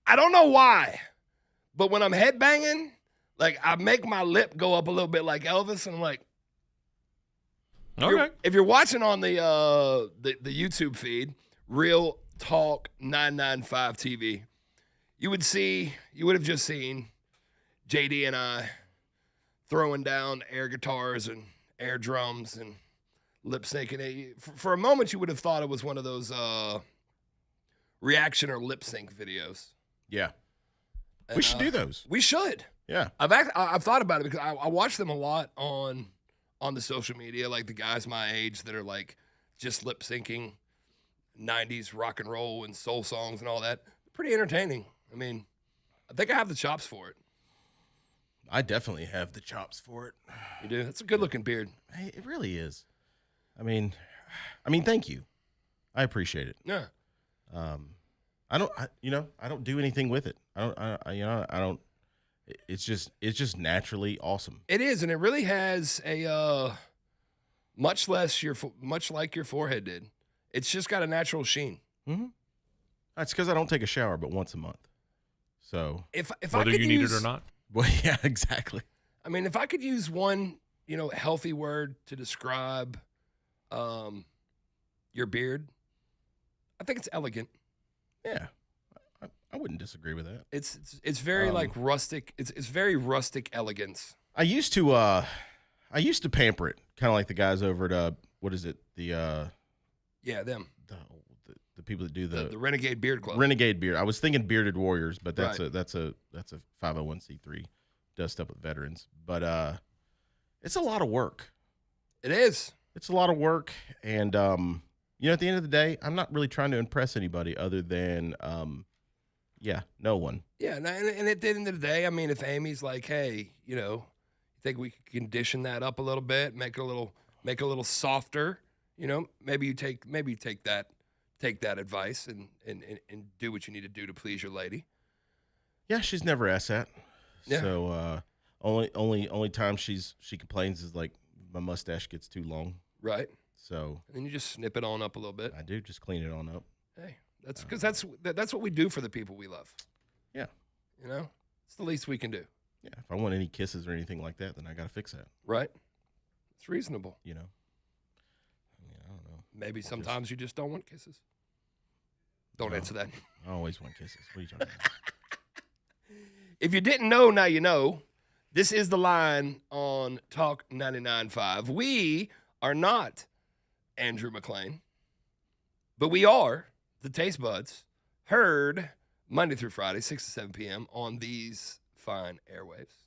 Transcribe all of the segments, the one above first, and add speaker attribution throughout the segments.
Speaker 1: I don't know why, but when I'm headbanging, like I make my lip go up a little bit like Elvis, and I'm like, if you're watching on the YouTube feed, Real Talk 995 TV, you would have just seen JD and I throwing down air guitars and air drums and lip syncing. For a moment, you would have thought it was one of those reaction or lip sync videos.
Speaker 2: Yeah. And we should do those.
Speaker 1: We should.
Speaker 2: Yeah.
Speaker 1: I've thought about it because I watch them a lot on the social media, like the guys my age that are like just lip syncing 90s rock and roll and soul songs and all that. Pretty entertaining. I mean, I think I have the chops for it.
Speaker 2: I definitely have the chops for it.
Speaker 1: You do? That's a good-looking beard.
Speaker 2: Hey, it really is. I mean, thank you. I appreciate it.
Speaker 1: Yeah.
Speaker 2: I don't do anything with it. I don't. It's just naturally awesome.
Speaker 1: It is, and it really has a much like your forehead did. It's just got a natural sheen.
Speaker 2: Mm-hmm. That's because I don't take a shower but once a month. So
Speaker 1: if
Speaker 3: whether you need it or not.
Speaker 2: Well, yeah, exactly.
Speaker 1: I mean, if I could use one, healthy word to describe your beard, I think it's elegant.
Speaker 2: Yeah, I wouldn't disagree with that.
Speaker 1: It's very like rustic. It's very rustic elegance.
Speaker 2: I used to pamper it, kind of like the guys over at what is it? The people that do the
Speaker 1: Renegade Beard Club.
Speaker 2: Renegade Beard. I was thinking Bearded Warriors, but that's a 501c3. Does stuff with veterans, but it's a lot of work.
Speaker 1: It is.
Speaker 2: It's a lot of work, and at the end of the day, I'm not really trying to impress anybody other than no one.
Speaker 1: Yeah, and at the end of the day, I mean, if Amy's like, hey, you think we could condition that up a little bit, make it a little softer, maybe you take that advice and do what you need to do to please your lady.
Speaker 2: Yeah, she's never asked that.
Speaker 1: Yeah.
Speaker 2: So only time she complains is like my mustache gets too long.
Speaker 1: Right.
Speaker 2: So
Speaker 1: and then you just snip it on up a little bit.
Speaker 2: I do, just clean it on up.
Speaker 1: Hey, that's because that's what we do for the people we love.
Speaker 2: Yeah.
Speaker 1: It's the least we can do.
Speaker 2: Yeah. If I want any kisses or anything like that, then I got to fix that.
Speaker 1: Right. It's reasonable.
Speaker 2: I mean, I don't know.
Speaker 1: Maybe sometimes you just don't want kisses. Don't answer that.
Speaker 2: I always want kisses. What are you talking about?
Speaker 1: If you didn't know, now you know. This is The Line on Talk 99.5. We are not Andrew McLean, but we are the Taste Buds, heard Monday through Friday, 6 to 7 p.m. on these fine airwaves.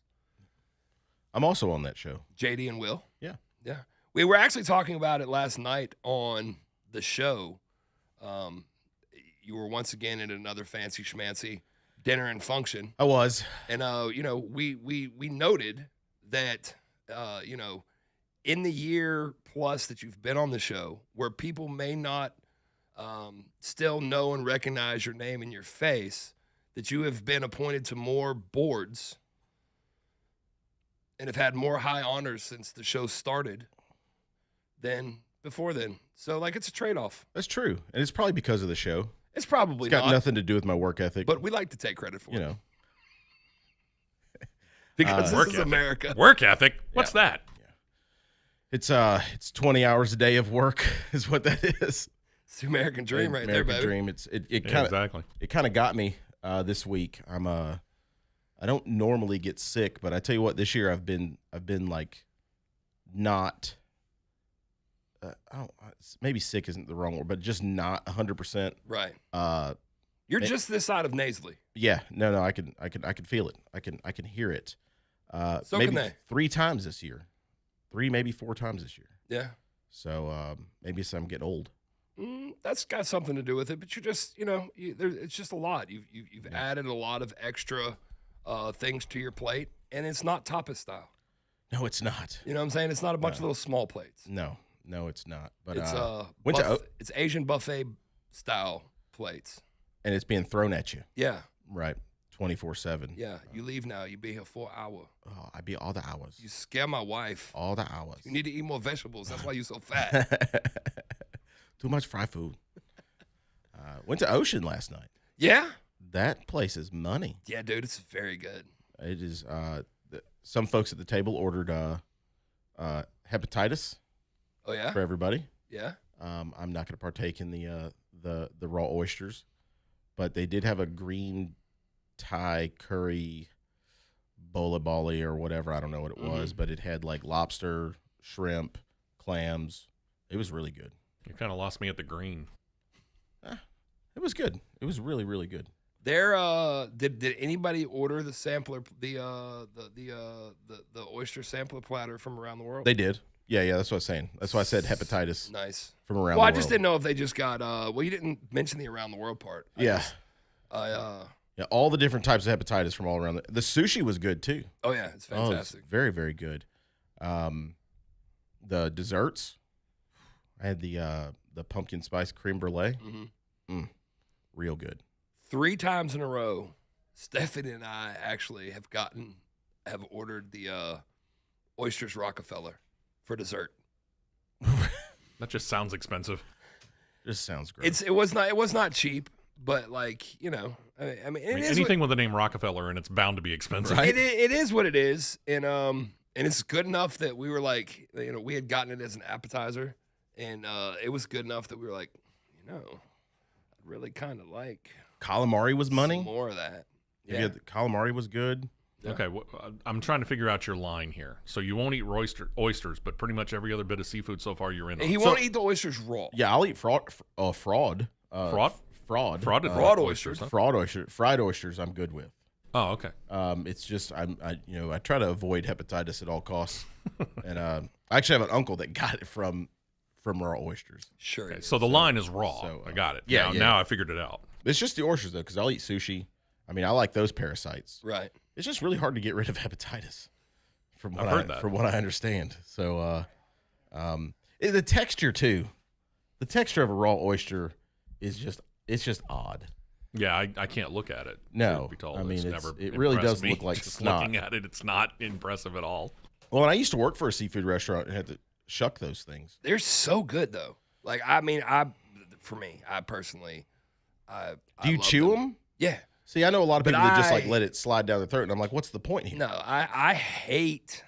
Speaker 2: I'm also on that show.
Speaker 1: JD and Will.
Speaker 2: Yeah.
Speaker 1: Yeah. We were actually talking about it last night on the show. You were once again at another fancy schmancy dinner and function.
Speaker 2: I was.
Speaker 1: And, we noted that, in the year plus that you've been on the show, where people may not still know and recognize your name and your face, that you have been appointed to more boards and have had more high honors since the show started than before then. So, it's a trade-off.
Speaker 2: That's true. And it's probably because of the show.
Speaker 1: It's probably
Speaker 2: got nothing to do with my work ethic.
Speaker 1: But we like to take credit for it. Because
Speaker 3: this
Speaker 1: is America.
Speaker 3: Work ethic? What's that?
Speaker 2: Yeah. It's 20 hours a day of work is what that is.
Speaker 1: It's the American dream right there, baby.
Speaker 2: American dream. It kind of got me this week. I don't normally get sick, but I tell you what, this year I've been like not maybe sick isn't the wrong word, but just not 100%.
Speaker 1: Right. You're just this side of nasally.
Speaker 2: Yeah. No, I can feel it. I can hear it.
Speaker 1: So
Speaker 2: maybe
Speaker 1: can they.
Speaker 2: 3 times this year. 3, maybe 4 times this year.
Speaker 1: Yeah.
Speaker 2: So maybe I'm getting old.
Speaker 1: That's got something to do with it, but you're just, it's just a lot. You've added a lot of extra things to your plate, and it's not tapas style.
Speaker 2: No, it's not.
Speaker 1: You know what I'm saying? It's not a bunch of little small plates.
Speaker 2: No, it's not. But
Speaker 1: it's it's Asian buffet style plates,
Speaker 2: and it's being thrown at you.
Speaker 1: Yeah.
Speaker 2: Right. 24/7.
Speaker 1: Yeah. You leave now. You be here for an hour.
Speaker 2: Oh, I be all the hours.
Speaker 1: You scare my wife.
Speaker 2: All the hours.
Speaker 1: You need to eat more vegetables. That's why you're so fat.
Speaker 2: Too much fried food. Went to Ocean last night.
Speaker 1: Yeah.
Speaker 2: that place is money.
Speaker 1: Yeah, dude, it's very good.
Speaker 2: It is. Some folks at the table ordered hepatitis
Speaker 1: Oh yeah,
Speaker 2: for everybody.
Speaker 1: yeah.
Speaker 2: I'm not going to partake in the raw oysters, but they did have a green Thai curry bola bali or whatever. I don't know what it was, but it had like lobster, shrimp, clams. It was really good.
Speaker 3: You kind of lost me at the green.
Speaker 2: It was good. It was really, really good.
Speaker 1: There, did anybody order the sampler, the oyster sampler platter from around the world?
Speaker 2: They did. Yeah, that's what I was saying. That's why I said hepatitis
Speaker 1: Nice.
Speaker 2: from around
Speaker 1: Well,
Speaker 2: the
Speaker 1: I
Speaker 2: world.
Speaker 1: just didn't know if they just got. Well, you didn't mention the around the world part.
Speaker 2: Yeah, all the different types of hepatitis from all around. The sushi was good too.
Speaker 1: Oh yeah, it's
Speaker 2: Oh,
Speaker 1: fantastic.
Speaker 2: it's very, very good. The desserts, I had the pumpkin spice creme brulee. Real good.
Speaker 1: 3 times in a row, Stephanie and I actually have ordered the oysters Rockefeller for dessert.
Speaker 3: That just sounds expensive.
Speaker 2: Just sounds great.
Speaker 1: It was not cheap, but like I mean,
Speaker 3: I mean, anything with the name Rockefeller and it's bound to be expensive.
Speaker 2: Right.
Speaker 1: It is what it is, and it's good enough that we were like, we had gotten it as an appetizer, and it was good enough that we were like, I'd really kind of like
Speaker 2: Calamari was
Speaker 1: some
Speaker 2: money.
Speaker 1: more of that.
Speaker 2: Yeah, the calamari was good.
Speaker 1: Yeah.
Speaker 3: Okay, I'm trying to figure out your line here. So you won't eat oysters, but pretty much every other bit of seafood so far you're in on.
Speaker 1: He won't eat the oysters raw.
Speaker 2: Yeah, I'll eat fraud.
Speaker 3: Fraud?
Speaker 2: Fraud.
Speaker 3: Fraud
Speaker 1: oysters.
Speaker 3: huh?
Speaker 2: Fried oysters. I'm good with.
Speaker 3: Oh, okay.
Speaker 2: It's just I try to avoid hepatitis at all costs, and I actually have an uncle that got it from raw oysters.
Speaker 1: Sure.
Speaker 3: Okay, so the line is raw.
Speaker 2: so,
Speaker 3: I got it.
Speaker 2: yeah,
Speaker 3: Now I figured it out.
Speaker 2: It's just the oysters though, because I'll eat sushi. I mean, I like those parasites.
Speaker 1: Right.
Speaker 2: It's just really hard to get rid of hepatitis, from what
Speaker 3: I've heard that.
Speaker 2: from what I understand. So, the texture too, the texture of a raw oyster is just odd.
Speaker 3: Yeah, I can't look at it.
Speaker 2: No,
Speaker 3: truth be told.
Speaker 2: I mean,
Speaker 3: It's
Speaker 2: it's-
Speaker 3: never
Speaker 2: it really
Speaker 3: impressed
Speaker 2: does
Speaker 3: me.
Speaker 2: look like
Speaker 3: Just
Speaker 2: snot.
Speaker 3: looking at it, it's not impressive at all.
Speaker 2: Well, when I used to work for a seafood restaurant and had to shuck those things.
Speaker 1: They're so good though. Like I personally,
Speaker 2: Do you
Speaker 1: love
Speaker 2: chew them?
Speaker 1: Yeah.
Speaker 2: See, I know a lot of
Speaker 1: But
Speaker 2: people that just like
Speaker 1: I-
Speaker 2: let it slide down their throat, and I'm like, what's the point here?
Speaker 1: No, I hate.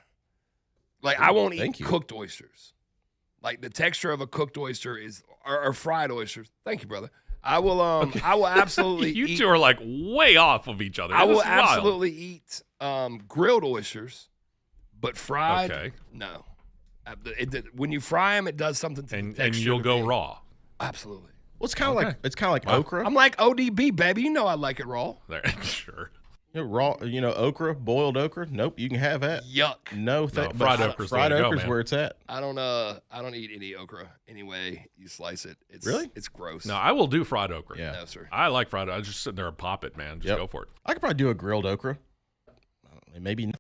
Speaker 1: Like I won't
Speaker 2: Thank
Speaker 1: eat
Speaker 2: you.
Speaker 1: cooked oysters. Like the texture of a cooked oyster or fried oysters. Thank you, brother. I will I will absolutely
Speaker 3: You
Speaker 1: eat.
Speaker 3: two are like way off of each other.
Speaker 1: I
Speaker 3: This
Speaker 1: will
Speaker 3: is wild.
Speaker 1: absolutely eat grilled oysters, but fried.
Speaker 3: Okay.
Speaker 1: No. When you fry them, it does something to the
Speaker 3: And
Speaker 1: texture
Speaker 3: you'll
Speaker 1: to
Speaker 3: go
Speaker 1: me.
Speaker 3: raw.
Speaker 1: Absolutely.
Speaker 2: Well, it's kind of like
Speaker 3: Wow.
Speaker 2: okra.
Speaker 1: I'm like ODB, baby. You know I like it raw.
Speaker 3: There, sure.
Speaker 2: Raw, okra, boiled okra. Nope, you can have that.
Speaker 1: Yuck.
Speaker 2: No,
Speaker 3: fried
Speaker 2: but
Speaker 3: okra's the
Speaker 2: fried
Speaker 3: way to go,
Speaker 2: okra's
Speaker 3: man.
Speaker 2: where it's at.
Speaker 1: I don't eat any okra anyway. You slice it. It's
Speaker 2: Really?
Speaker 1: It's gross.
Speaker 3: No, I will do fried okra.
Speaker 2: Yeah,
Speaker 1: No, sir.
Speaker 3: I like fried. I just sit there and pop it, man. Just
Speaker 2: Yep.
Speaker 3: go for it.
Speaker 2: I could probably do a grilled okra. Maybe.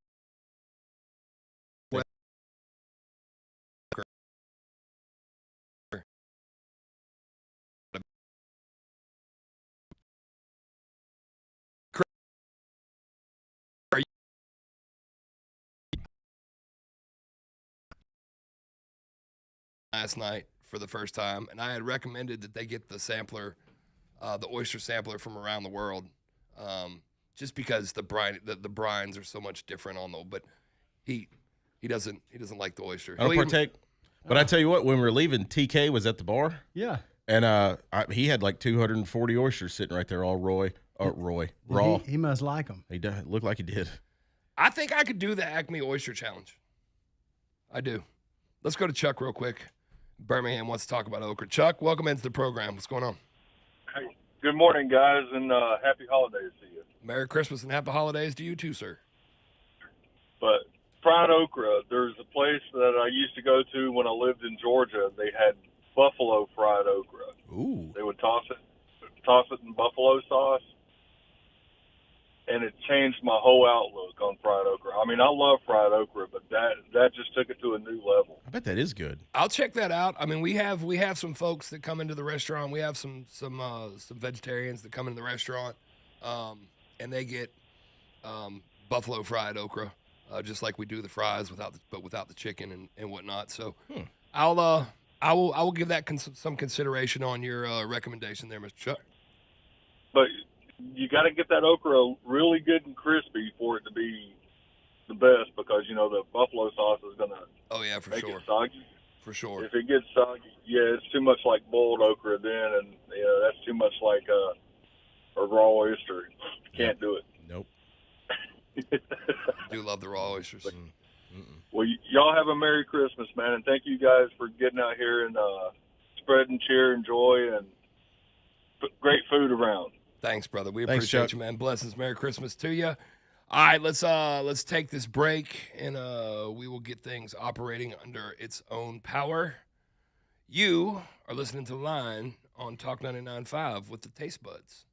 Speaker 1: Last night for the first time, and I had recommended that they get the sampler, the oyster sampler from around the world, just because the brines are so much different on the. But he doesn't like the oyster.
Speaker 2: I don't
Speaker 1: He'll eat 'em-
Speaker 2: partake. But I tell you what, when we were leaving, TK was at the bar,
Speaker 4: Yeah.
Speaker 2: and he had like 240 oysters sitting right there, all raw.
Speaker 4: He must like them.
Speaker 2: He looked like he did.
Speaker 1: I think I could do the Acme Oyster Challenge. I do. Let's go to Chuck real quick. Birmingham wants to talk about okra. Chuck, welcome into the program. What's going on?
Speaker 5: Hey, good morning, guys, and happy holidays to you.
Speaker 1: Merry Christmas and happy holidays to you too, sir.
Speaker 5: But fried okra, there's a place that I used to go to when I lived in Georgia. They had buffalo fried okra.
Speaker 2: Ooh,
Speaker 5: They would toss it in buffalo sauce, and it changed my whole outlook on fried okra. I mean, I love fried okra, but that just took it to a new level.
Speaker 2: I bet that is good.
Speaker 1: I'll check that out. I mean, we have some folks that come into the restaurant. We have some vegetarians that come into the restaurant, and they get buffalo fried okra, just like we do the fries without the chicken and whatnot. So I will give that some consideration on your recommendation there, Mr. Chuck.
Speaker 5: But you got to get that okra really good and crispy for it to be the best, because the buffalo sauce is gonna
Speaker 1: Oh yeah, for
Speaker 5: make
Speaker 1: sure,
Speaker 5: it soggy.
Speaker 1: for sure.
Speaker 5: If it gets soggy, yeah, it's too much like boiled okra then, and that's too much like a raw oyster. Can't do it.
Speaker 2: Nope.
Speaker 1: Do love the raw oysters.
Speaker 5: Well, y'all have a Merry Christmas, man, and thank you guys for getting out here and spreading cheer and joy and great food around.
Speaker 1: Thanks, brother. We
Speaker 2: Thanks,
Speaker 1: appreciate
Speaker 2: Chuck.
Speaker 1: you, man. Blessings. Merry Christmas to you. All right, let's take this break, and we will get things operating under its own power. You are listening to Line on Talk 99.5 with the Taste Buds.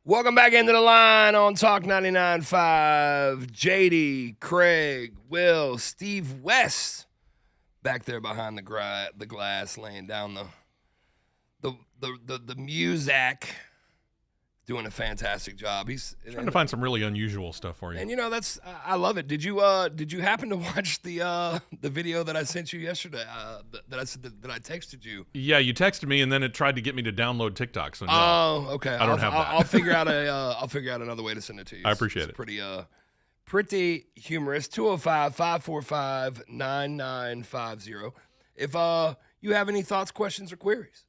Speaker 1: Welcome back into the Line on Talk 99.5. JD, Craig, Will, Steve West back there behind the glass, laying down the music, doing a fantastic job. He's
Speaker 3: Trying to find some really unusual stuff for you.
Speaker 1: and that's I love it. Did you happen to watch the video that I sent you yesterday? That I texted you.
Speaker 3: Yeah, you texted me, and then it tried to get me to download TikTok. So no.
Speaker 1: Oh, okay.
Speaker 3: I don't have that.
Speaker 1: I'll figure out another way to send it to you.
Speaker 3: I appreciate
Speaker 1: It's
Speaker 3: it.
Speaker 1: pretty humorous. 205-545-9950. If you have any thoughts, questions, or queries,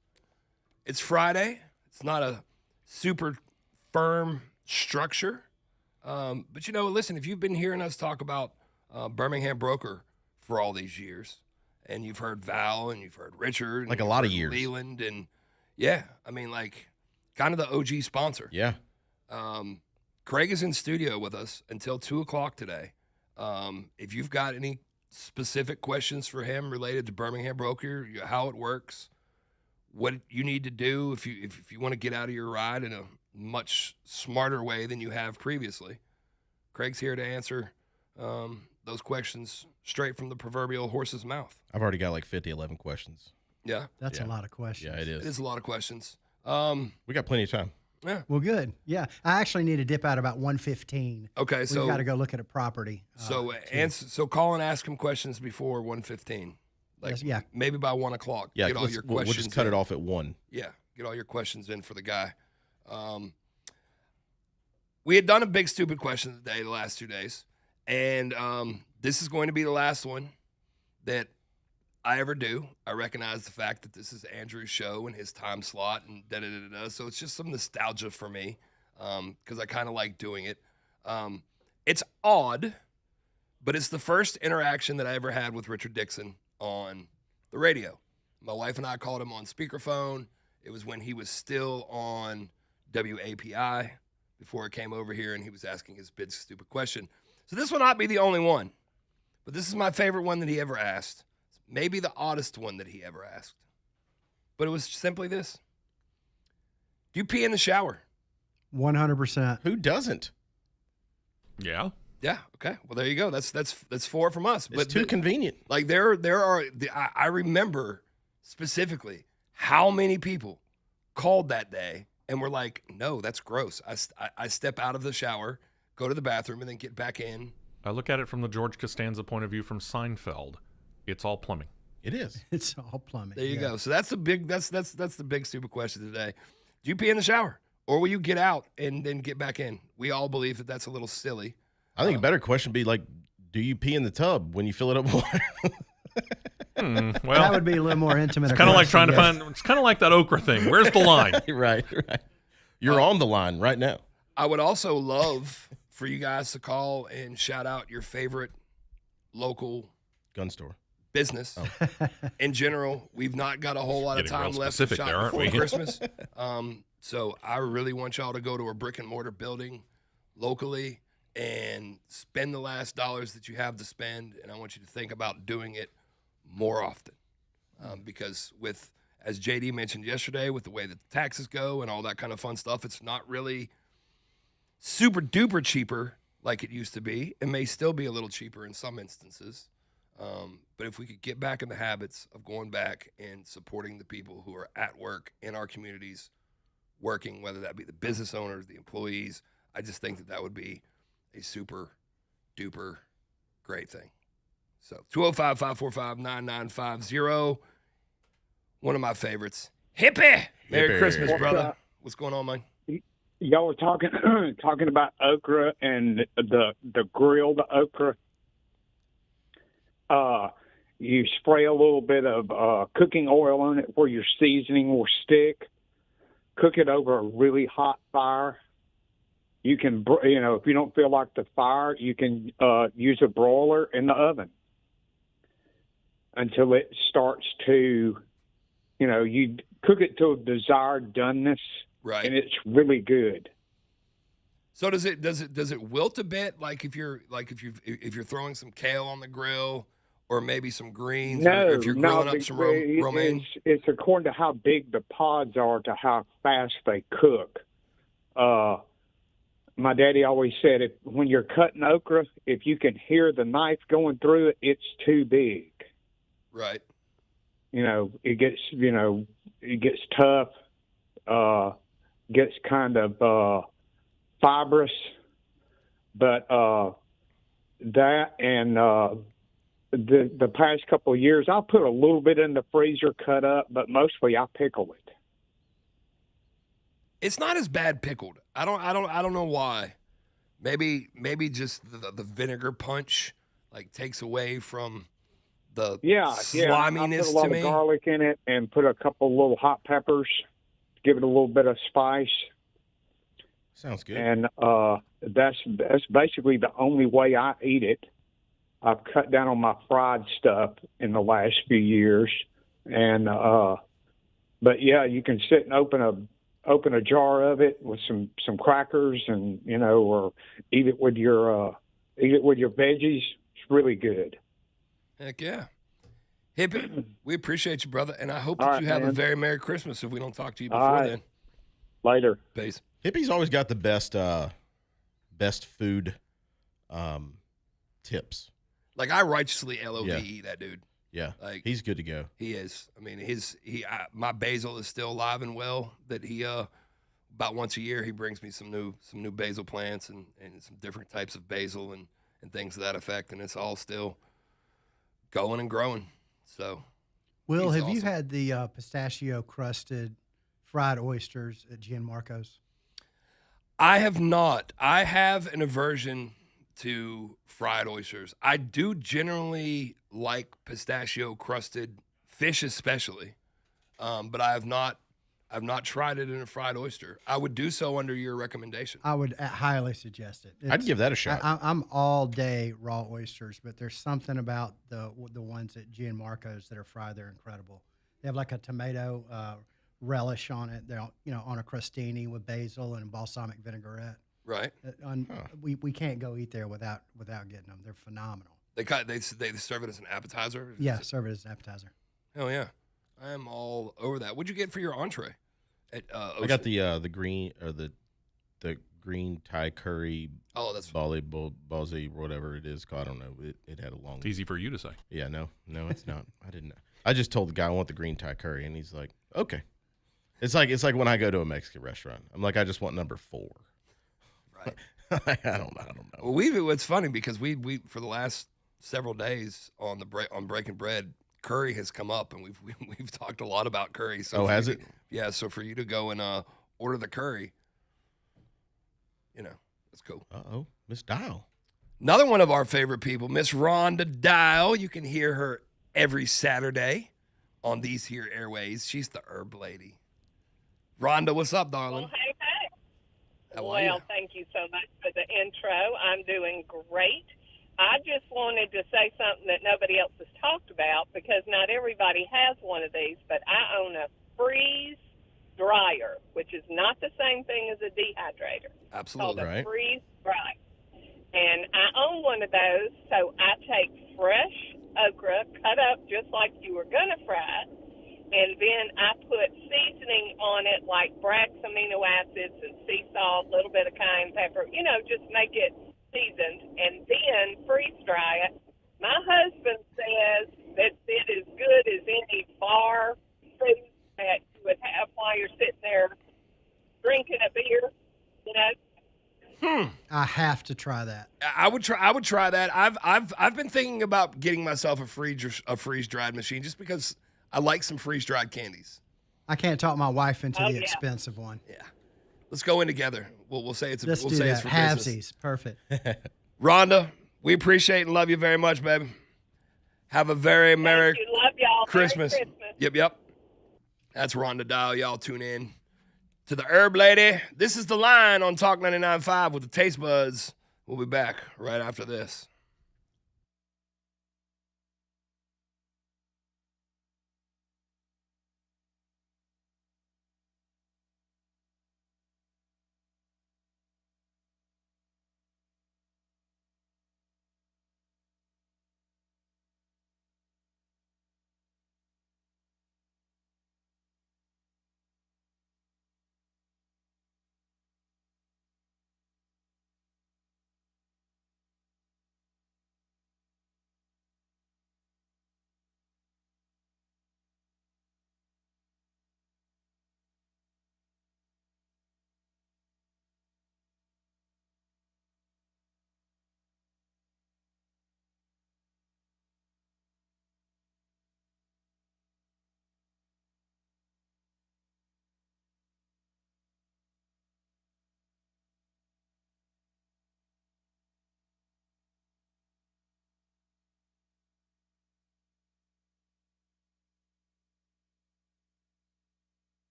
Speaker 1: it's Friday. It's not a super firm structure, but listen. If you've been hearing us talk about Birmingham Broker for all these years, and you've heard Val and you've heard Richard, and
Speaker 2: Like a
Speaker 1: you've
Speaker 2: lot of
Speaker 1: heard
Speaker 2: years.
Speaker 1: Leland, and kind of the OG sponsor.
Speaker 2: Yeah.
Speaker 1: Craig is in studio with us until 2:00 today. If you've got any specific questions for him related to Birmingham Broker, how it works, what you need to do if you want to get out of your ride in a much smarter way than you have previously, Craig's here to answer those questions straight from the proverbial horse's mouth.
Speaker 2: I've already got like 11 questions.
Speaker 1: Yeah,
Speaker 4: That's
Speaker 2: Yeah.
Speaker 4: a lot of questions.
Speaker 2: Yeah, it
Speaker 1: it
Speaker 2: is.
Speaker 1: is a lot of questions.
Speaker 2: We got plenty of time.
Speaker 4: Well, good. Yeah, I actually need to dip out about 1:15.
Speaker 1: Okay,
Speaker 4: We've
Speaker 1: so
Speaker 4: got to go look at a property.
Speaker 1: so call and ask him questions before 1:15. Like
Speaker 4: Yes, yeah.
Speaker 1: maybe by 1 o'clock.
Speaker 2: Yeah,
Speaker 1: get all your
Speaker 2: we'll
Speaker 1: questions.
Speaker 2: just cut
Speaker 1: in.
Speaker 2: it off at 1.
Speaker 1: Yeah, get all your questions in for the guy. We had done a big stupid question of the day the last 2 days, and this is going to be the last one that I ever do. I recognize the fact that this is Andrew's show and his time slot and da-da-da-da-da. So it's just some nostalgia for me because I kind of like doing it. It's odd, but it's the first interaction that I ever had with Richard Dixon on the radio. My wife and I called him on speakerphone. It was when he was still on WAPI before it came over here and he was asking his big stupid question. So this will not be the only one, but this is my favorite one that he ever asked. Maybe the oddest one that he ever asked. But it was simply this. Do you pee in the shower?
Speaker 4: 100%.
Speaker 2: Who doesn't?
Speaker 3: Yeah.
Speaker 1: Yeah, okay. Well, there you go. That's 4 from us.
Speaker 2: It's too convenient.
Speaker 1: Like there are I remember specifically how many people called that day and were like, "No, that's gross. I step out of the shower, go to the bathroom and then get back in."
Speaker 3: I look at it from the George Costanza point of view from Seinfeld. It's all plumbing.
Speaker 2: It is.
Speaker 4: It's all plumbing.
Speaker 1: There you
Speaker 4: yeah.
Speaker 1: go. So that's the big that's the big stupid question today. Do you pee in the shower or will you get out and then get back in? We all believe that that's a little silly.
Speaker 2: I think a better question would be like, do you pee in the tub when you fill it up with water?
Speaker 4: That
Speaker 3: Well,
Speaker 4: would be a little more intimate.
Speaker 3: it's kind of like trying to find. It's kind of like that okra thing. Where's the line?
Speaker 2: right. You're on the line right now.
Speaker 1: I would also love for you guys to call and shout out your favorite local
Speaker 2: Gun store.
Speaker 1: business. In general, we've not got a whole lot of
Speaker 3: Getting
Speaker 1: time
Speaker 3: real
Speaker 1: left to
Speaker 3: specific
Speaker 1: shop
Speaker 3: there, aren't
Speaker 1: before
Speaker 3: we?
Speaker 1: Christmas. So I really want y'all to go to a brick and mortar building locally and spend the last dollars that you have to spend. And I want you to think about doing it more often. Because with, as JD mentioned yesterday, with the way that the taxes go and all that kind of fun stuff, it's not really super duper cheaper like it used to be. It may still be a little cheaper in some instances. But if we could get back in the habits of going back and supporting the people who are at work in our communities, working, whether that be the business owners, the employees, I just think that would be a super duper great thing. So 205-545-9950. One of my favorites. Hippie! Merry
Speaker 2: Hippie.
Speaker 1: Christmas,
Speaker 6: What's
Speaker 1: brother.
Speaker 6: up?
Speaker 1: What's going on, man?
Speaker 6: Y'all were talking talking about okra and the grilled okra. You spray a little bit of cooking oil on it where your seasoning will stick. Cook it over a really hot fire. You can, if you don't feel like the fire, you can use a broiler in the oven until it starts to, you cook it to a desired doneness,
Speaker 1: Right.
Speaker 6: and it's really good.
Speaker 1: So does it wilt a bit? Like if you're throwing some kale on the grill, or maybe some greens, or if you're grilling up some romaine.
Speaker 6: It's according to how big the pods are to how fast they cook. My daddy always said, when you're cutting okra, if you can hear the knife going through it, it's too big.
Speaker 1: Right.
Speaker 6: It gets tough, gets kind of fibrous, but that and the past couple of years, I'll put a little bit in the freezer, cut up, but mostly I pickle it.
Speaker 1: It's not as bad pickled. I don't know why. Maybe just the vinegar punch takes away from the sliminess
Speaker 6: I put a lot
Speaker 1: to me.
Speaker 6: of garlic in it and put a couple little hot peppers, give it a little bit of spice.
Speaker 2: Sounds good.
Speaker 6: And that's basically the only way I eat it. I've cut down on my fried stuff in the last few years, and but yeah, you can sit and open a jar of it with some crackers, and or eat it with your veggies. It's really good.
Speaker 1: Heck yeah. Hippie, we appreciate you, brother, and I hope
Speaker 6: All
Speaker 1: that
Speaker 6: right,
Speaker 1: you have a
Speaker 6: man.
Speaker 1: very Merry Christmas if we don't talk to you
Speaker 6: All
Speaker 1: before
Speaker 6: right.
Speaker 1: then.
Speaker 6: Later.
Speaker 1: Peace.
Speaker 2: Hippie's always got the best food tips.
Speaker 1: I righteously LOVE that dude.
Speaker 2: Yeah,
Speaker 1: Like
Speaker 2: he's good to go.
Speaker 1: he is. I mean, my basil is still alive and well. That he about once a year he brings me some new basil plants and some different types of basil and things to that effect, and it's all still going and growing. So,
Speaker 4: Will,
Speaker 1: he's
Speaker 4: have you
Speaker 1: awesome.
Speaker 4: had the pistachio crusted fried oysters at Gianmarco's?
Speaker 1: I have not. I have an aversion to fried oysters. I do generally like pistachio crusted fish, especially, but I have not. I've not tried it in a fried oyster. I would do so under your recommendation.
Speaker 4: I would highly suggest it.
Speaker 2: I'd give that a shot.
Speaker 4: I'm all day raw oysters, but there's something about the ones at Gianmarco's that are fried. They're incredible. They have like a tomato relish on it. They're on a crostini with basil and balsamic vinaigrette.
Speaker 1: Right?
Speaker 4: We can't go eat there without getting them. They're phenomenal.
Speaker 1: They serve it as an appetizer.
Speaker 4: Yeah, serve it as an appetizer.
Speaker 1: Oh yeah, I am all over that. What'd you get for your entree? At
Speaker 2: I got the green or the green Thai curry.
Speaker 1: Oh, that's
Speaker 2: balzi, whatever it is called. I don't know. It had a long.
Speaker 3: It's easy for you to say.
Speaker 2: Yeah, no, it's not. I didn't know. I just told the guy I want the green Thai curry, and he's like, okay. It's like when I go to a Mexican restaurant. I'm like, I just want number 4.
Speaker 1: right.
Speaker 2: I don't know.
Speaker 1: Well, it's funny because we for the last several days on Breaking Bread, curry has come up, and we've talked a lot about curry. So
Speaker 2: has it?
Speaker 1: Yeah. So for you to go and order the curry, that's cool.
Speaker 2: Uh-oh, Miss Dial.
Speaker 1: Another one of our favorite people, Miss Rhonda Dial. You can hear her every Saturday on these here airways. She's the herb lady. Rhonda, what's up, darling?
Speaker 7: Well, hey.
Speaker 1: How are you?
Speaker 7: Well, thank you so much for the intro. I'm doing great. I just wanted to say something that nobody else has talked about because not everybody has one of these, but I own a freeze dryer, which is not the same thing as a dehydrator.
Speaker 1: Absolutely.
Speaker 7: It's called a
Speaker 2: Right.
Speaker 7: freeze dryer. And I own one of those, so I take fresh okra, cut up just like you were going to fry it, and then I put seasoning on it like Brax amino acids and sea salt, a little bit of cayenne pepper, just make it seasoned, and then freeze dry it. My husband says that it is good as any bar food that you would have while you're sitting there drinking a beer,
Speaker 4: I have to try that.
Speaker 1: I would try that. I've been thinking about getting myself a freeze dried machine just because I like some freeze dried candies.
Speaker 4: I can't talk my wife into
Speaker 7: Oh,
Speaker 4: the
Speaker 7: yeah.
Speaker 4: expensive one.
Speaker 1: Yeah. Let's go in together. We'll say it's
Speaker 4: Let's
Speaker 1: we'll
Speaker 4: do
Speaker 1: say
Speaker 4: that.
Speaker 1: it's for business.
Speaker 4: Halvesies. Perfect.
Speaker 1: Rhonda, we appreciate and love you very much, baby. Have a very Merry
Speaker 7: Thank you. Love y'all.
Speaker 1: Christmas.
Speaker 7: Merry Christmas.
Speaker 1: Yep. That's Rhonda Dial. Y'all tune in to the Herb Lady. This is The Line on Talk 99.5 with the Taste Buds. We'll be back right after this.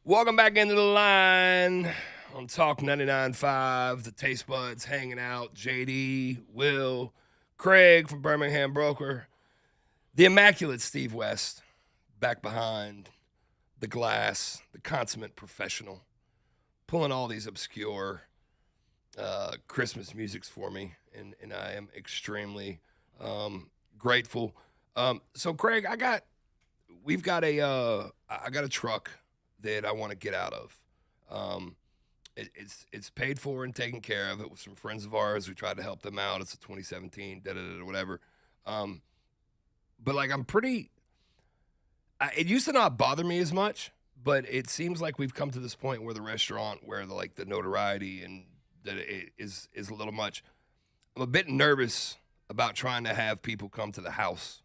Speaker 1: Welcome back into the line on Talk 99.5. The Taste Buds hanging out. JD, Will, Craig from Birmingham Broker. The immaculate Steve West back behind the glass, the consummate professional, pulling all these obscure Christmas musics for me, and I am extremely grateful. So, Craig, I got a truck that I want to get out of. It's paid for and taken care of. It was some friends of ours. We tried to help them out. It's a 2017, whatever. But like it used to not bother me as much, but it seems like we've come to this point where the restaurant, where the notoriety and that it is a little much. I'm a bit nervous about trying to have people come to the house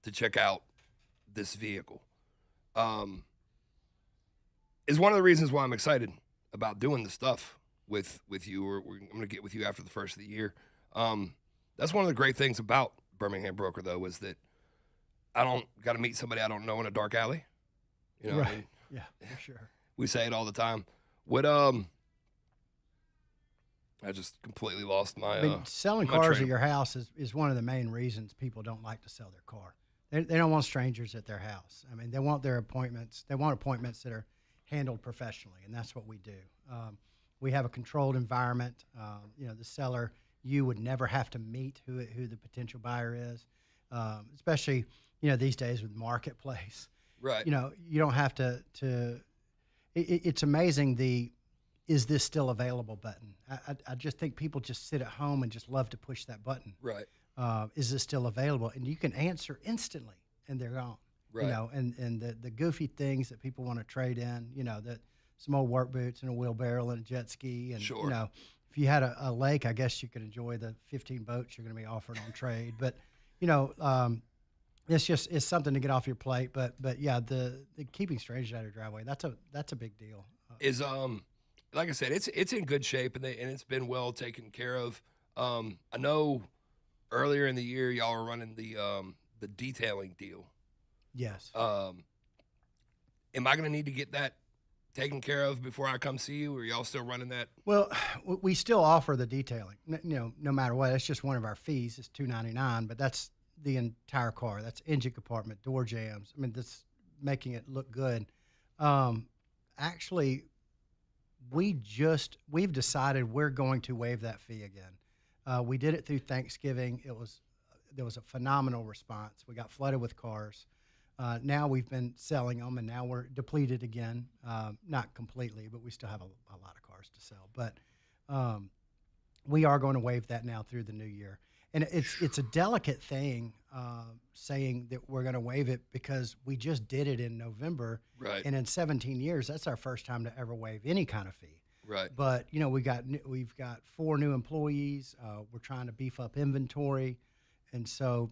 Speaker 1: to check out this vehicle. Is one of the reasons why I'm excited about doing the stuff with you, or I'm going to get with you after the first of the year. That's one of the great things about Birmingham Broker, though, is that I don't got to meet somebody I don't know in a dark alley. You know what I mean?
Speaker 4: Yeah, for sure.
Speaker 1: We say it all the time. What I just completely lost my.
Speaker 4: I mean, selling
Speaker 1: my
Speaker 4: cars
Speaker 1: train.
Speaker 4: at your house is one of the main reasons people don't like to sell their car. They don't want strangers at their house. I mean, they want their appointments. They want appointments that are handled professionally, and that's what we do. We have a controlled environment. The seller, you would never have to meet who the potential buyer is, especially these days with marketplace.
Speaker 1: Right.
Speaker 4: You don't have to. It's amazing is this still available button. I just think people just sit at home and just love to push that button.
Speaker 1: Right.
Speaker 4: Is this still available? And you can answer instantly, and they're gone.
Speaker 1: Right.
Speaker 4: And the goofy things that people want to trade in, that some old work boots and a wheelbarrow and a jet ski. And,
Speaker 1: Sure.
Speaker 4: If you had a lake, I guess you could enjoy the 15 boats you're going to be offered on trade. But, it's something to get off your plate. But yeah, the keeping strangers out of your driveway, that's a big deal.
Speaker 1: Is like I said, it's in good shape, and it's been well taken care of. I know earlier in the year y'all were running the detailing deal.
Speaker 4: Yes.
Speaker 1: Am I going to need to get that taken care of before I come see you, or are y'all still running that?
Speaker 4: Well, we still offer the detailing. No matter what, it's just one of our fees. It's $299, but that's the entire car. That's engine compartment, door jams. I mean, that's making it look good. Actually, we've decided we're going to waive that fee again. We did it through Thanksgiving. There was a phenomenal response. We got flooded with cars. Now we've been selling them, and now we're depleted again. Not completely, but we still have a lot of cars to sell. But we are going to waive that now through the new year. And it's a delicate thing saying that we're going to waive it because we just did it in November.
Speaker 1: Right.
Speaker 4: And in 17 years, that's our first time to ever waive any kind of fee.
Speaker 1: Right.
Speaker 4: But, we've got 4 new employees. We're trying to beef up inventory. And so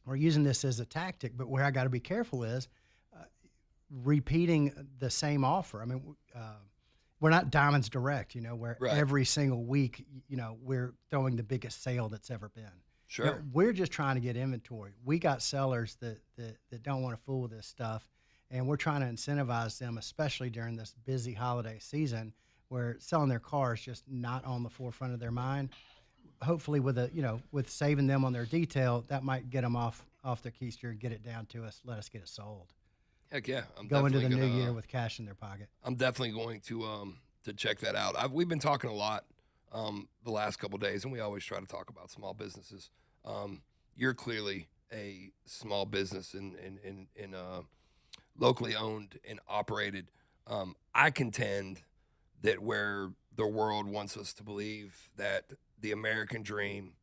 Speaker 4: we're using this as a tactic, but where I got to be careful is repeating the same offer. I mean, we're not Diamonds Direct, where
Speaker 1: Right.
Speaker 4: every single week, we're throwing the biggest sale that's ever been.
Speaker 1: Sure.
Speaker 4: We're just trying to get inventory. We got sellers that don't want to fool with this stuff, and we're trying to incentivize them, especially during this busy holiday season where selling their car is just not on the forefront of their mind. Hopefully with saving them on their detail, that might get them off their keister and get it down to us, let us get it sold.
Speaker 1: Heck yeah. I'm
Speaker 4: Go into the
Speaker 1: definitely
Speaker 4: new
Speaker 1: gonna,
Speaker 4: year with cash in their pocket.
Speaker 1: I'm definitely going to check that out. We've been talking a lot the last couple of days, and we always try to talk about small businesses. You're clearly a small business in locally owned and operated. I contend that where the world wants us to believe that the American dream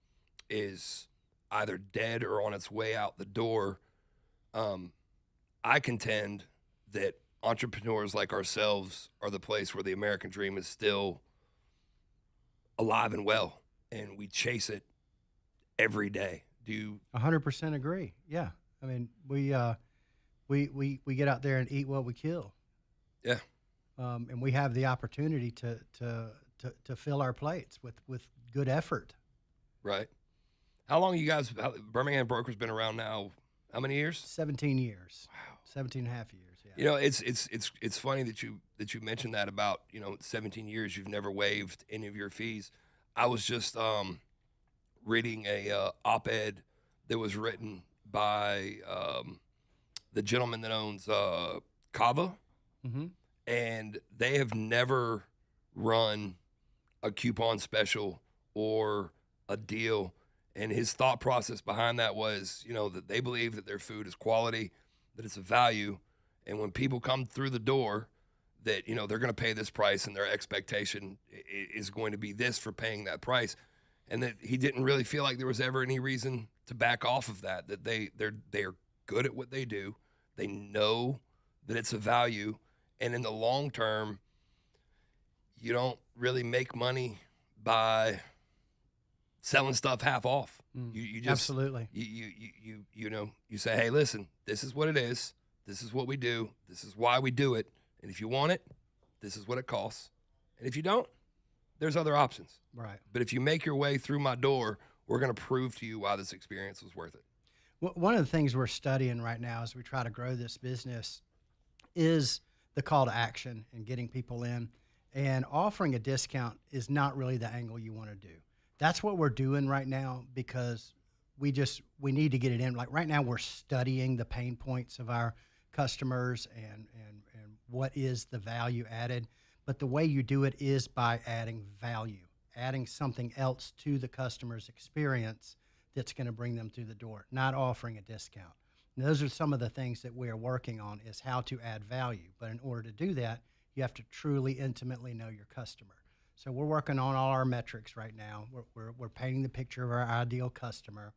Speaker 1: is either dead or on its way out the door, I contend that entrepreneurs like ourselves are the place where the American dream is still alive and well, and we chase it every day. Do you?
Speaker 4: 100% agree. Yeah, I mean we get out there and eat what we kill.
Speaker 1: Yeah.
Speaker 4: And we have the opportunity to fill our plates with good effort.
Speaker 1: Right. How long you guys? Birmingham Broker's been around now. How many years?
Speaker 4: 17 years.
Speaker 1: Wow.
Speaker 4: 17 and a half years. Yeah.
Speaker 1: You know, it's funny that you mentioned that about 17 years you've never waived any of your fees. I was just reading a op-ed that was written by the gentleman that owns Kava,
Speaker 4: Mm-hmm.
Speaker 1: and they have never run a coupon special or a deal. And his thought process behind that was, that they believe that their food is quality, that it's a value, and when people come through the door, that they're going to pay this price, and their expectation is going to be this for paying that price, and that he didn't really feel like there was ever any reason to back off of that. That they're good at what they do, they know that it's a value, and in the long term, you don't really make money by selling stuff half off. You just
Speaker 4: Absolutely.
Speaker 1: you say, hey, listen, this is what it is. This is what we do. This is why we do it. And if you want it, this is what it costs. And if you don't, there's other options.
Speaker 4: Right.
Speaker 1: But if you make your way through my door, we're going to prove to you why this experience was worth it.
Speaker 4: One of the things we're studying right now as we try to grow this business is the call to action and getting people in. And offering a discount is not really the angle you want to do. That's what we're doing right now because we need to get it in. Like right now, we're studying the pain points of our customers and what is the value added. But the way you do it is by adding value, adding something else to the customer's experience that's going to bring them through the door, not offering a discount. And those are some of the things that we are working on is how to add value. But in order to do that, you have to truly intimately know your customer. So we're working on all our metrics right now. We're painting the picture of our ideal customer,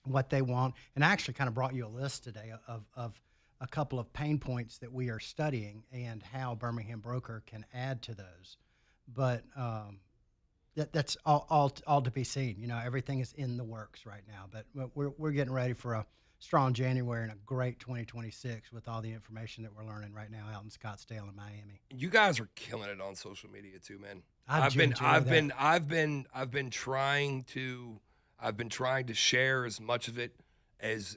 Speaker 4: what they want. And I actually kind of brought you a list today of a couple of pain points that we are studying and how Birmingham Broker can add to those. But that's all to be seen. Everything is in the works right now. But we're getting ready for a strong January and a great 2026 with all the information that we're learning right now out in Scottsdale and Miami.
Speaker 1: You guys are killing it on social media too, man.
Speaker 4: I've been
Speaker 1: trying to share as much of it as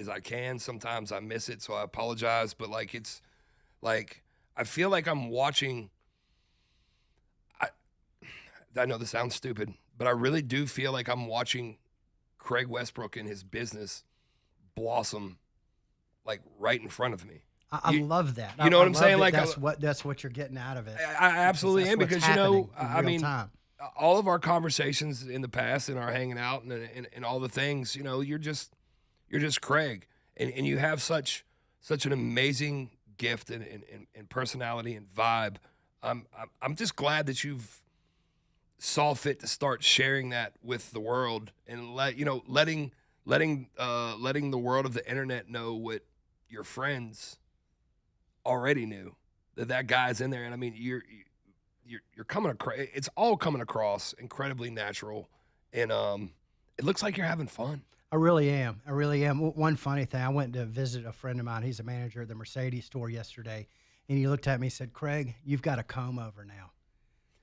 Speaker 1: I can. Sometimes I miss it, so I apologize. But it's I feel like I'm watching. I know this sounds stupid, but I really do feel like I'm watching Craig Westbrook and his business blossom right in front of me.
Speaker 4: I love that.
Speaker 1: You know what I'm saying?
Speaker 4: That's what you're getting out of it.
Speaker 1: I absolutely am because I mean,
Speaker 4: time.
Speaker 1: all of our conversations in the past and our hanging out and all the things, you're just Craig, and you have such an amazing gift and personality and vibe. I'm just glad that you've saw fit to start sharing that with the world and letting the world of the internet know what your friends already knew, that guy's in there. And I mean, you're coming across, it's all coming across incredibly natural, and it looks like you're having fun.
Speaker 4: I really am. One funny thing, I went to visit a friend of mine. He's a manager at the Mercedes store yesterday, and he looked at me and said, "Craig, you've got a comb over now."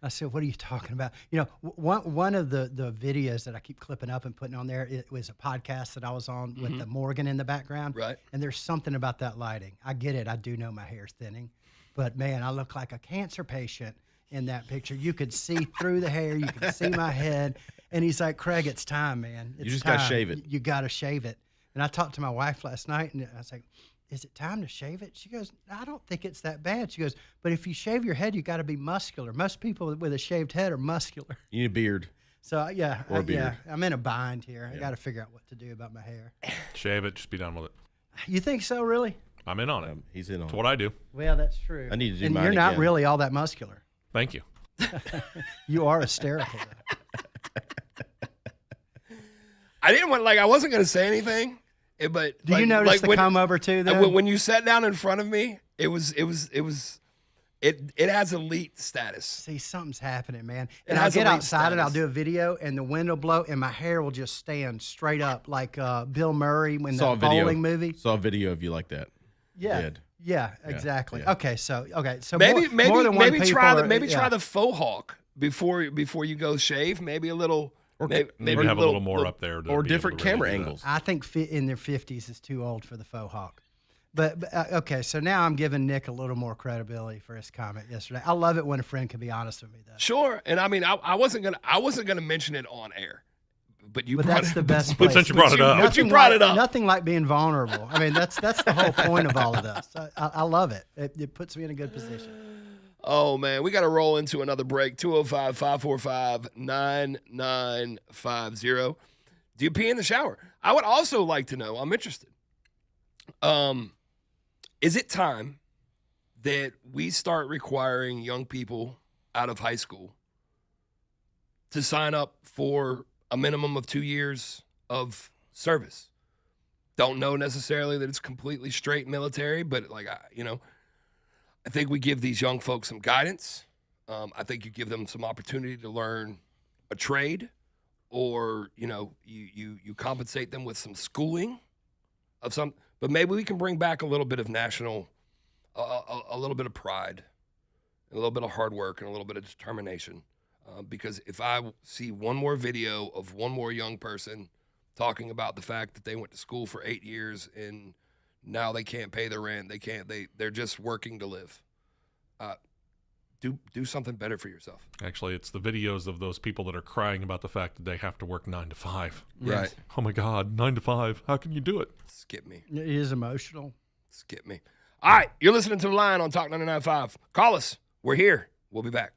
Speaker 4: I said, "What are you talking about?" One of the videos that I keep clipping up and putting on there, it was a podcast that I was on with the Morgan in the background.
Speaker 1: Right.
Speaker 4: And there's something about that lighting. I get it. I do know my hair's thinning. But, man, I look like a cancer patient in that picture. You could see through the hair. You could see my head. And he's like, "Craig, it's time, man. It's
Speaker 2: You just
Speaker 4: time.
Speaker 2: got to shave it."
Speaker 4: You got to shave it. And I talked to my wife last night, and I was like, "Is it time to shave it?" She goes, "I don't think it's that bad." She goes, "But if you shave your head, you got to be muscular. Most people with a shaved head are muscular."
Speaker 2: You need a beard.
Speaker 4: So
Speaker 2: Or a beard.
Speaker 4: I'm in a bind here. I got to figure out what to do about my hair.
Speaker 3: Shave it. Just be done with it.
Speaker 4: You think so, really?
Speaker 3: I'm in on it.
Speaker 2: He's in on
Speaker 3: It's
Speaker 2: it.
Speaker 3: what I do.
Speaker 4: Well, that's true.
Speaker 2: I need to do
Speaker 4: and
Speaker 2: mine
Speaker 4: you're not
Speaker 2: again.
Speaker 4: really all that muscular.
Speaker 3: Thank you.
Speaker 4: You are hysterical, though.
Speaker 1: I wasn't going to say anything, but
Speaker 4: Do you notice the come over too? Though?
Speaker 1: When you sat down in front of me, it has elite status.
Speaker 4: See, something's happening, man.
Speaker 1: It
Speaker 4: And I'll
Speaker 1: has
Speaker 4: get
Speaker 1: elite
Speaker 4: outside and I'll
Speaker 1: status.
Speaker 4: do a video, and the wind will blow, and my hair will just stand straight up like Bill Murray when
Speaker 2: Saw a
Speaker 4: the
Speaker 2: video.
Speaker 4: bowling movie.
Speaker 2: Saw a video of you like that.
Speaker 4: Yeah,
Speaker 2: Did.
Speaker 4: yeah, exactly.
Speaker 2: yeah.
Speaker 4: Okay, so
Speaker 1: Maybe
Speaker 4: more than one people
Speaker 1: try
Speaker 4: are-
Speaker 1: try
Speaker 4: yeah.
Speaker 1: the faux hawk before you go shave. Maybe a little.
Speaker 2: Or
Speaker 1: maybe
Speaker 3: Maybe have a little more up there. To
Speaker 2: or
Speaker 3: be
Speaker 2: different
Speaker 3: able to really
Speaker 2: camera
Speaker 3: do that.
Speaker 2: angles.
Speaker 4: I think in their 50s is too old for the faux hawk. Okay, so now I'm giving Nick a little more credibility for his comment yesterday. I love it when a friend can be honest with me, though.
Speaker 1: Sure, and I mean, I wasn't gonna mention it on air, but you
Speaker 4: But
Speaker 1: brought
Speaker 4: that's
Speaker 1: it.
Speaker 4: the best
Speaker 3: But
Speaker 4: place.
Speaker 3: since you brought it up.
Speaker 1: But you brought it up.
Speaker 4: Nothing like being vulnerable. I mean, that's the whole point of all of this. I love it. It puts me in a good position.
Speaker 1: Oh man, we got to roll into another break. 205-545-9950. Do you pee in the shower? I would also like to know. I'm interested. Is it time that we start requiring young people out of high school to sign up for a minimum of 2 years of service? Don't know necessarily that it's completely straight military, but I think we give these young folks some guidance. I think you give them some opportunity to learn a trade, or you compensate them with some schooling of some. But maybe we can bring back a little bit of national, a little bit of pride, a little bit of hard work, and a little bit of determination. Because if I see one more video of one more young person talking about the fact that they went to school for 8 years and now they can't pay their rent, they're just working to live. Do something better for yourself.
Speaker 3: Actually, it's the videos of those people that are crying about the fact that they have to work 9 to 5.
Speaker 1: Right.
Speaker 3: Oh my God, 9 to 5. How can you do it?
Speaker 1: Skip me.
Speaker 4: It is emotional.
Speaker 1: Skip me. All right, you're listening to The Line on Talk 99.5. Call us. We're here. We'll be back.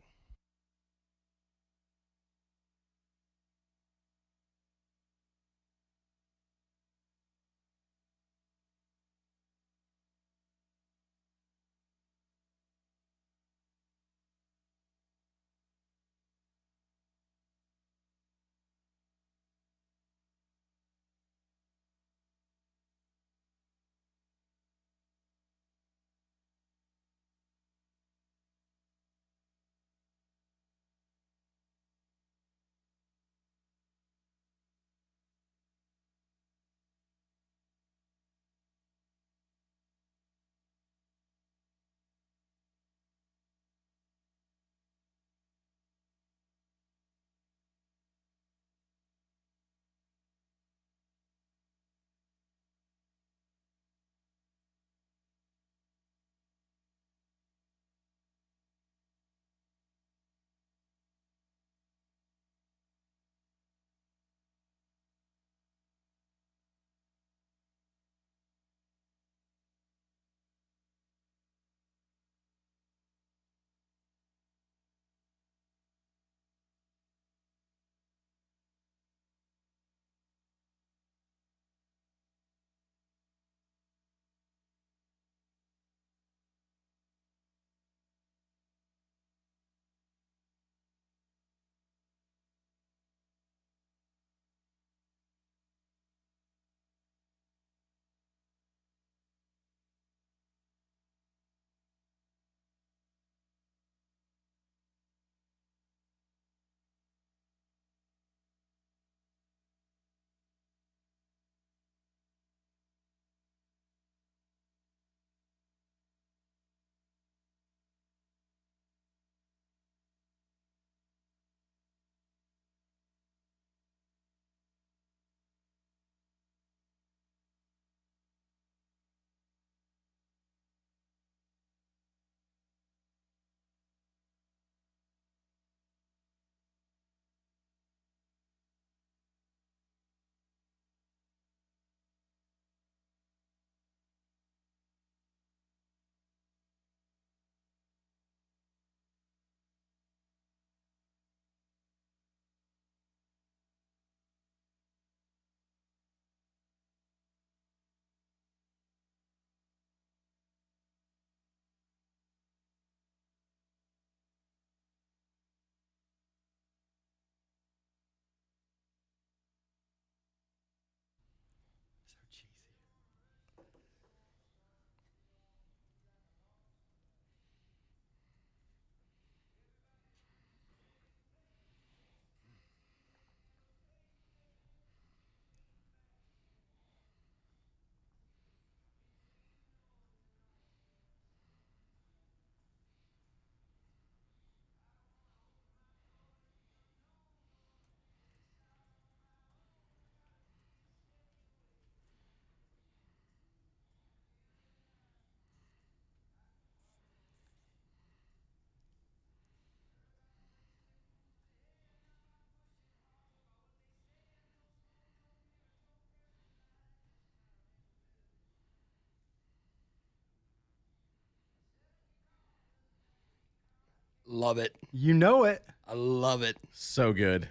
Speaker 1: Love it.
Speaker 4: You know it.
Speaker 1: I love it.
Speaker 2: So good.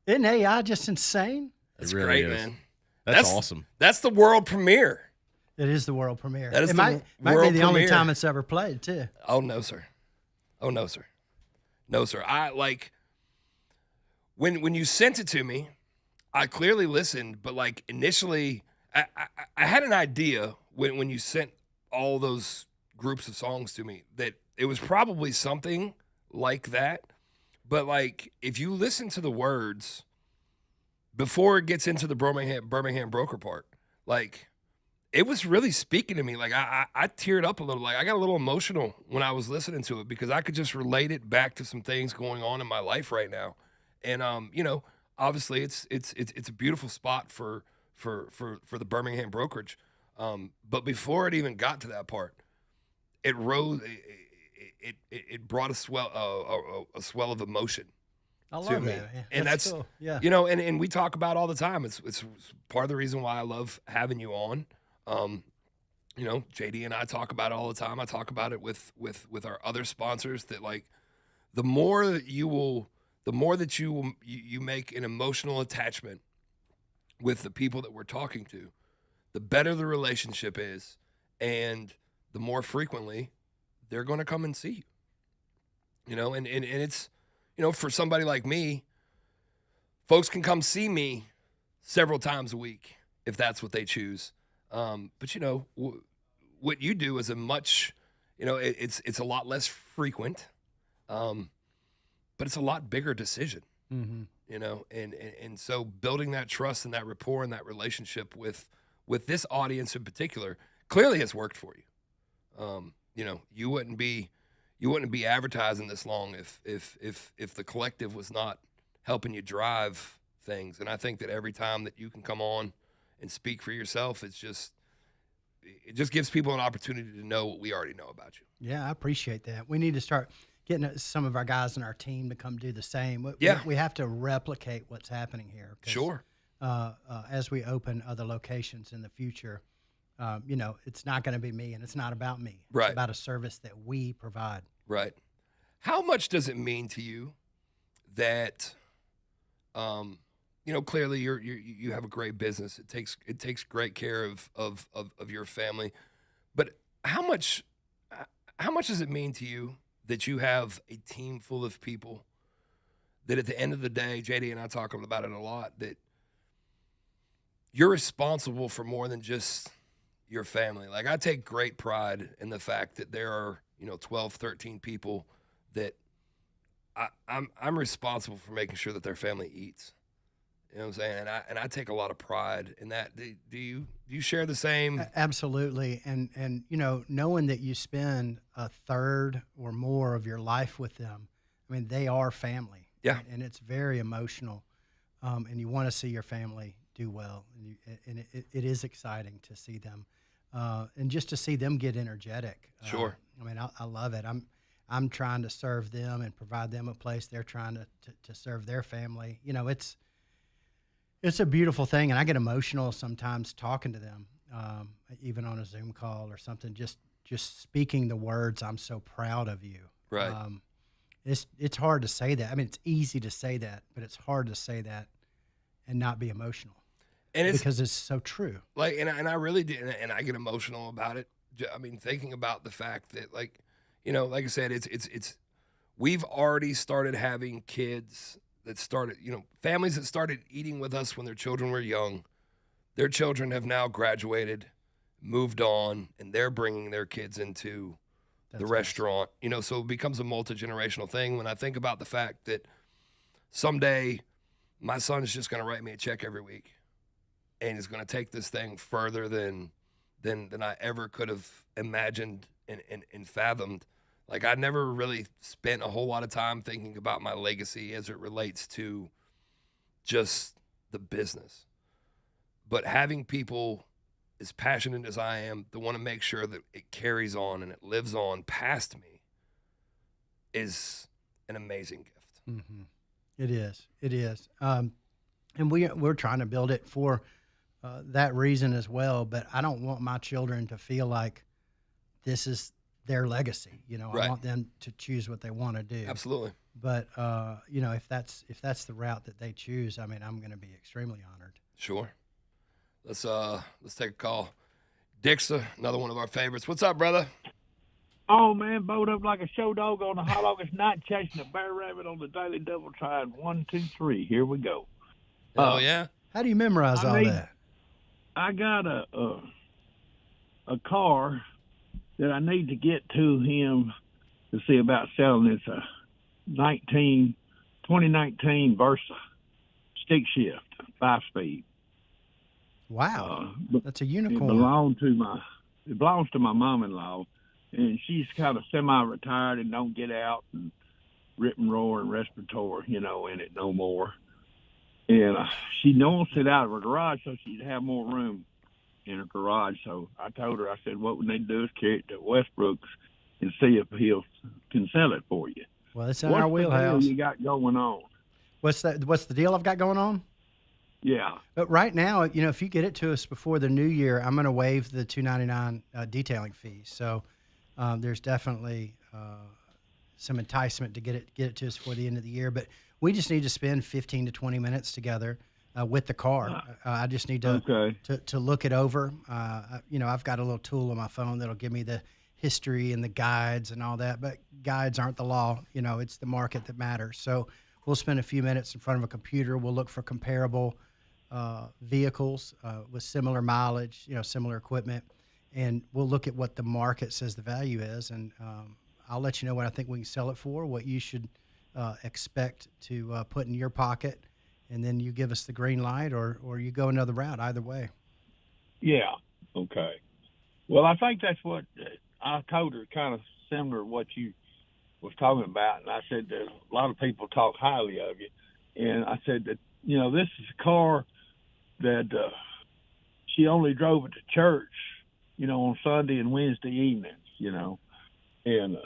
Speaker 4: Isn't AI just insane?
Speaker 1: That's
Speaker 2: It really
Speaker 1: great,
Speaker 2: is.
Speaker 1: man.
Speaker 2: That's awesome.
Speaker 1: That's the world premiere.
Speaker 4: It is the world premiere.
Speaker 1: That is
Speaker 4: it
Speaker 1: the
Speaker 4: might be
Speaker 1: world
Speaker 4: the only
Speaker 1: premiere.
Speaker 4: time it's ever played, too.
Speaker 1: Oh no, sir. Oh no, sir. No, sir. I like when you sent it to me, I clearly listened, but like initially I had an idea when you sent all those groups of songs to me that it was probably something like that. But like if you listen to the words before it gets into the Birmingham broker part, like it was really speaking to me. Like I teared up a little. Like I got a little emotional when I was listening to it because I could just relate it back to some things going on in my life right now. And you know, obviously it's a beautiful spot for the Birmingham brokerage. But before it even got to that part, it rose. It brought a swell of emotion.
Speaker 4: I
Speaker 1: to
Speaker 4: love
Speaker 1: me.
Speaker 4: that. Yeah,
Speaker 1: And that's
Speaker 4: cool. Yeah.
Speaker 1: you know, and we talk about all the time. It's part of the reason why I love having you on. You know, JD and I talk about it all the time. I talk about it with our other sponsors that like the more that you make an emotional attachment with the people that we're talking to, the better the relationship is, and the more frequently they're going to come and see you. You know, and it's, you know, for somebody like me, folks can come see me several times a week if that's what they choose. But you know, what you do is a much, you know, it's a lot less frequent, but it's a lot bigger decision.
Speaker 4: Mm-hmm.
Speaker 1: You know, and so building that trust and that rapport and that relationship with this audience in particular clearly has worked for you. You know, you wouldn't be advertising this long if the collective was not helping you drive things. And I think that every time that you can come on and speak for yourself, it just gives people an opportunity to know what we already know about you.
Speaker 4: Yeah, I appreciate that. We need to start getting some of our guys in our team to come do the same.
Speaker 1: Yeah.
Speaker 4: We have to replicate what's happening here. 'Cause,
Speaker 1: Sure.
Speaker 4: As we open other locations in the future, you know, it's not going to be me and it's not about me.
Speaker 1: Right.
Speaker 4: It's about a service that we provide.
Speaker 1: Right. How much does it mean to you that, you know, clearly you have a great business. It takes great care of your family, but how much does it mean to you that you have a team full of people that at the end of the day, JD and I talk about it a lot, that you're responsible for more than just your family. Like I take great pride in the fact that there are, you know, 12, 13 people that I'm responsible for making sure that their family eats. You know what I'm saying? And I take a lot of pride in that. Do you share the same?
Speaker 4: Absolutely. And you know, knowing that you spend a third or more of your life with them, I mean, they are family.
Speaker 1: Yeah.
Speaker 4: And it's very emotional. And you want to see your family do well. And it is exciting to see them. And just to see them get energetic.
Speaker 1: Sure.
Speaker 4: I mean, I love it. I'm trying to serve them and provide them a place. They're trying to serve their family. You know, it's a beautiful thing, and I get emotional sometimes talking to them, even on a Zoom call or something. Just speaking the words, "I'm so proud of you."
Speaker 1: Right.
Speaker 4: It's hard to say that. I mean, it's easy to say that, but it's hard to say that and not be emotional.
Speaker 1: And it's
Speaker 4: because it's so true.
Speaker 1: like, and I really do, and I get emotional about it. I mean, thinking about the fact that, like, you know, like I said, it's we've already started having kids that started, you know, families that started eating with us when their children were young. Their children have now graduated, moved on, and they're bringing their kids into the restaurant. You know, so it becomes a multi-generational thing. When I think about the fact that someday my son's just going to write me a check every week, and he's going to take this thing further than I ever could have imagined and fathomed. Like, I never really spent a whole lot of time thinking about my legacy as it relates to just the business. But having people as passionate as I am that want to make sure that it carries on and it lives on past me is an amazing gift.
Speaker 4: Mm-hmm. It is. It is. And we're trying to build it for that reason as well. But I don't want my children to feel like this is their legacy.
Speaker 1: Right.
Speaker 4: I want them to choose what they want to do.
Speaker 1: Absolutely.
Speaker 4: But if that's the route that they choose, I mean, I'm going to be extremely honored.
Speaker 1: Sure. Let's take a call. Dixter, another one of our favorites. What's up, brother?
Speaker 8: Oh, man, bowed up like a show dog on a hot August night, chasing a bear rabbit on the daily double, trying 1, 2, 3. Here we go.
Speaker 1: Oh, yeah?
Speaker 4: How do you memorize all that?
Speaker 8: I got a car that I need to get to him to see about selling. It's a 2019 Versa stick shift, 5-speed.
Speaker 4: Wow, that's a
Speaker 8: It
Speaker 4: unicorn.
Speaker 8: belongs to my mom-in-law, and she's kind of semi-retired and don't get out and rip and roar and respiratory, in it no more. And she wants it out of her garage so she'd have more room in her garage. So I told her, I said, what we need to do is carry it to Westbrook's and see if he can sell it for you.
Speaker 4: Well, it's in our wheelhouse.
Speaker 8: What's the deal you got going on?
Speaker 4: What's the deal I've got going on?
Speaker 8: Yeah.
Speaker 4: But right now, if you get it to us before the new year, I'm going to waive the $299 detailing fees. So there's definitely some enticement to get it to us before the end of the year. But we just need to spend 15 to 20 minutes together with the car. I just need to look it over. I've got a little tool on my phone that'll give me the history and the guides and all that. But guides aren't the law. It's the market that matters. So we'll spend a few minutes in front of a computer. We'll look for comparable vehicles with similar mileage, similar equipment, and we'll look at what the market says the value is, and I'll let you know what I think we can sell it for, what you should expect to put in your pocket, and then you give us the green light, or you go another route. Either way.
Speaker 8: Yeah. Okay. Well, I think that's what I told her, kind of similar to what you was talking about, and I said that a lot of people talk highly of you, and I said that this is a car that she only drove it to church, on Sunday and Wednesday evenings, and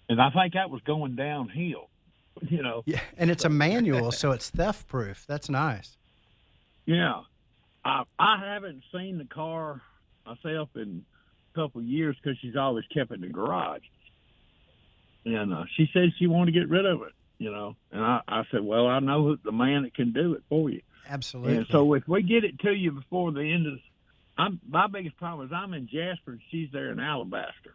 Speaker 8: I think that was going downhill,
Speaker 4: Yeah, and it's a manual, so it's theft proof. That's nice.
Speaker 8: Yeah, I haven't seen the car myself in a couple of years because she's always kept it in the garage, and she said she wanted to get rid of it, and I said, well, I know the man that can do it for you.
Speaker 4: Absolutely.
Speaker 8: And so if we get it to you before the end of my biggest problem is I'm in Jasper and she's there in Alabaster,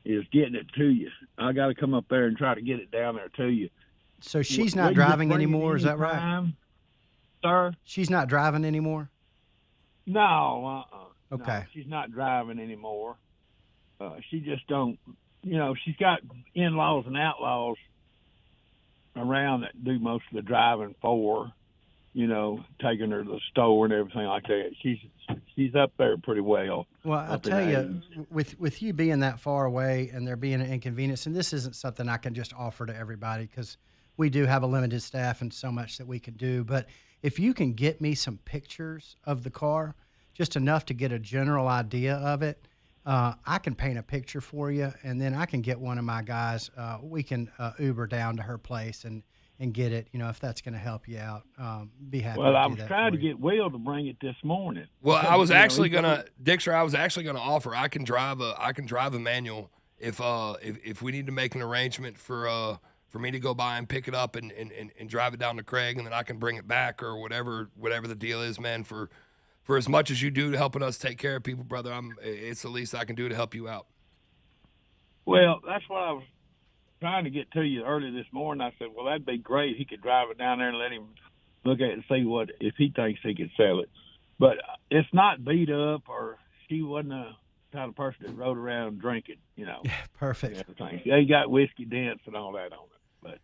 Speaker 8: is getting it to you. I got to come up there and try to get it down there to you.
Speaker 4: So she's not driving anymore, is that right?
Speaker 8: Sir?
Speaker 4: She's not driving anymore?
Speaker 8: No,
Speaker 4: Okay.
Speaker 8: No, she's not driving anymore. She just don't, she's got in-laws and outlaws around that do most of the driving for her, taking her to the store and everything like that. She's up there pretty well.
Speaker 4: Well, I'll tell you, with you being that far away and there being an inconvenience, and this isn't something I can just offer to everybody because we do have a limited staff and so much that we can do. But if you can get me some pictures of the car, just enough to get a general idea of it, I can paint a picture for you, and then I can get one of my guys. We can Uber down to her place and get it, if that's going to help you out. Be happy to do that.
Speaker 8: Well, I was trying to get Will to bring it this morning.
Speaker 1: Well, I was actually gonna, Dixter. I was actually gonna offer. I can drive a manual if we need to make an arrangement for me to go by and pick it up and drive it down to Craig, and then I can bring it back or whatever the deal is, man. For as much as you do to helping us take care of people, brother, it's the least I can do to help you out.
Speaker 8: Well, that's what I was trying to get to you early this morning. I said, well, that'd be great. He could drive it down there and let him look at it and see if he thinks he could sell it. But it's not beat up, or she wasn't the kind of person that rode around drinking,
Speaker 4: Yeah, perfect.
Speaker 8: They got whiskey dents and all that on it. But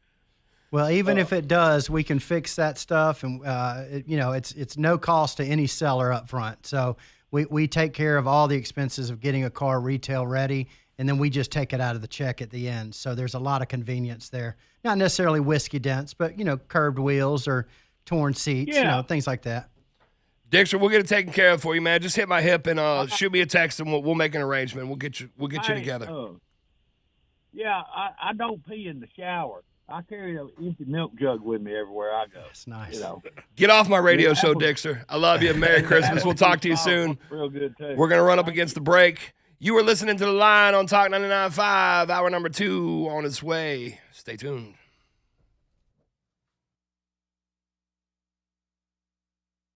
Speaker 4: well, even if it does, we can fix that stuff, and it's no cost to any seller up front. So we take care of all the expenses of getting a car retail ready, and then we just take it out of the check at the end. So there's a lot of convenience there. Not necessarily whiskey dents, but curved wheels or torn seats, things like that.
Speaker 1: Dixter, we'll get it taken care of for you, man. Just hit my hip and shoot me a text, and we'll make an arrangement. We'll get you together.
Speaker 8: Yeah, I don't pee in the shower. I carry an empty milk jug with me everywhere I go.
Speaker 4: That's nice.
Speaker 1: Get off my radio show, Dixter. I love you. Merry Christmas. We'll talk to you soon.
Speaker 8: Real good too.
Speaker 1: We're going to run up against the break. You are listening to The Line on Talk 99.5. Hour number 2 on its way. Stay tuned.